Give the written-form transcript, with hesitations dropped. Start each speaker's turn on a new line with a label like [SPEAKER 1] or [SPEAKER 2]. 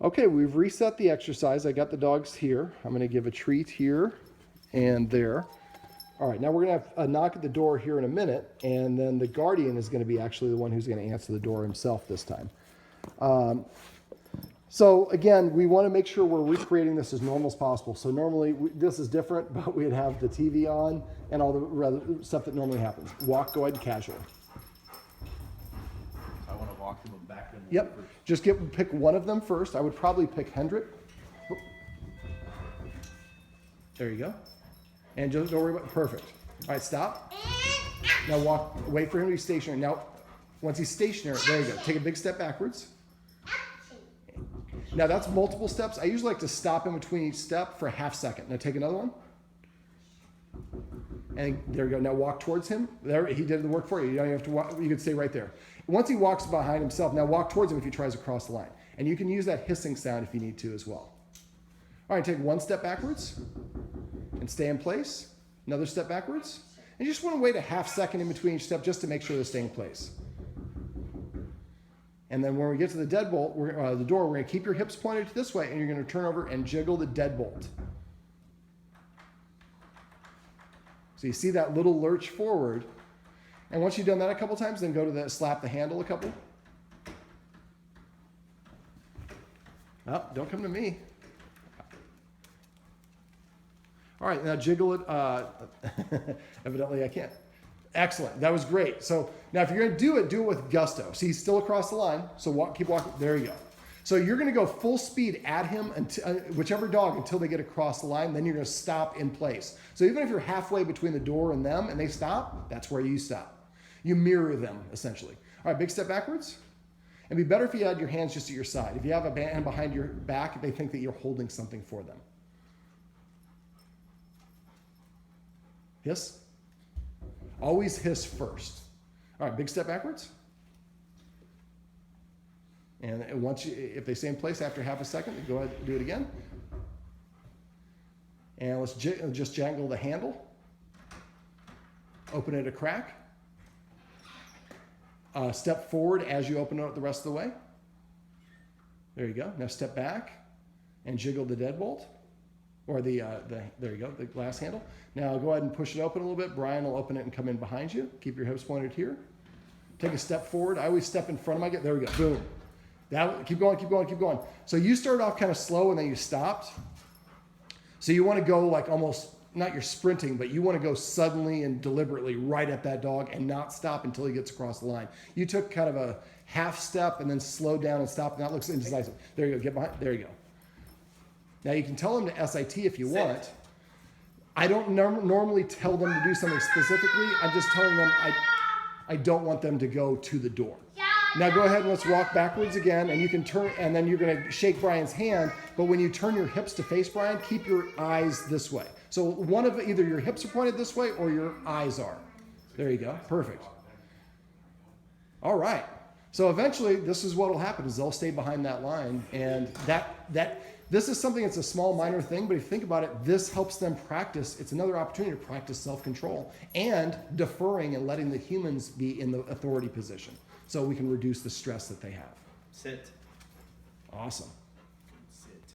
[SPEAKER 1] Okay, we've reset the exercise. I got the dogs here. I'm going to give a treat here and there. All right, now we're going to have a knock at the door here in a minute, and then the guardian is going to be actually the one who's going to answer the door himself this time. So again, we want to make sure we're recreating this as normal as possible. So normally, this is different, but we'd have the TV on and all the stuff that normally happens. Walk, go ahead and casual.
[SPEAKER 2] I want to walk them back.
[SPEAKER 1] Yep, just pick one of them first. I would probably pick Hendrick. There you go. And just don't worry about, perfect. All right, stop. Now walk, wait for him to be stationary. Now, once he's stationary, there you go. Take a big step backwards. Now that's multiple steps. I usually like to stop in between each step for a half second. Now take another one. And there you go. Now walk towards him. There, he did the work for you. You don't even have to walk. You can stay right there. Once he walks behind himself, now walk towards him if he tries to cross the line. And you can use that hissing sound if you need to as well. All right, take one step backwards and stay in place. Another step backwards. And you just want to wait a half second in between each step just to make sure they stay in place. And then when we get to the deadbolt, the door, we're going to keep your hips pointed this way, and you're going to turn over and jiggle the deadbolt. So you see that little lurch forward. And once you've done that a couple times, then go to the slap the handle a couple. Oh, don't come to me. All right, now jiggle it. Evidently I can't. Excellent. That was great. So now if you're going to do it with gusto. See, he's still across the line. So keep walking. There you go. So you're going to go full speed at him, until, whichever dog, until they get across the line. Then you're going to stop in place. So even if you're halfway between the door and them and they stop, that's where you stop. You mirror them, essentially. All right, big step backwards. It'd be better if you had your hands just at your side. If you have a hand behind your back, they think that you're holding something for them. Hiss. Always hiss first. All right, big step backwards. And once if they stay in place after half a second, go ahead and do it again. And let's just jangle the handle. Open it a crack. Step forward as you open it the rest of the way. There you go. Now step back and jiggle the deadbolt. Or there you go, the glass handle. Now go ahead and push it open a little bit. Brian will open it and come in behind you. Keep your hips pointed here. Take a step forward. I always step in front of my guy. There we go, boom. Keep going, keep going, keep going. So you started off kind of slow and then you stopped. So you want to go like almost, not you're sprinting, but you want to go suddenly and deliberately right at that dog and not stop until he gets across the line. You took kind of a half step and then slowed down and stopped. And that looks indecisive. There you go, get behind, there you go. Now you can tell them to SIT if you want. I don't normally tell them to do something specifically. I'm just telling them I don't want them to go to the door. Now go ahead and let's walk backwards again, and you can turn, and then you're going to shake Brian's hand, but when you turn your hips to face Brian, keep your eyes this way. So one of either your hips are pointed this way or your eyes are. There you go. Perfect. All right. So eventually this is what will happen is they'll stay behind that line, and this is something that's a small, minor thing, but if you think about it, this helps them practice. It's another opportunity to practice self-control and deferring and letting the humans be in the authority position so we can reduce the stress that they have.
[SPEAKER 2] Sit.
[SPEAKER 1] Awesome.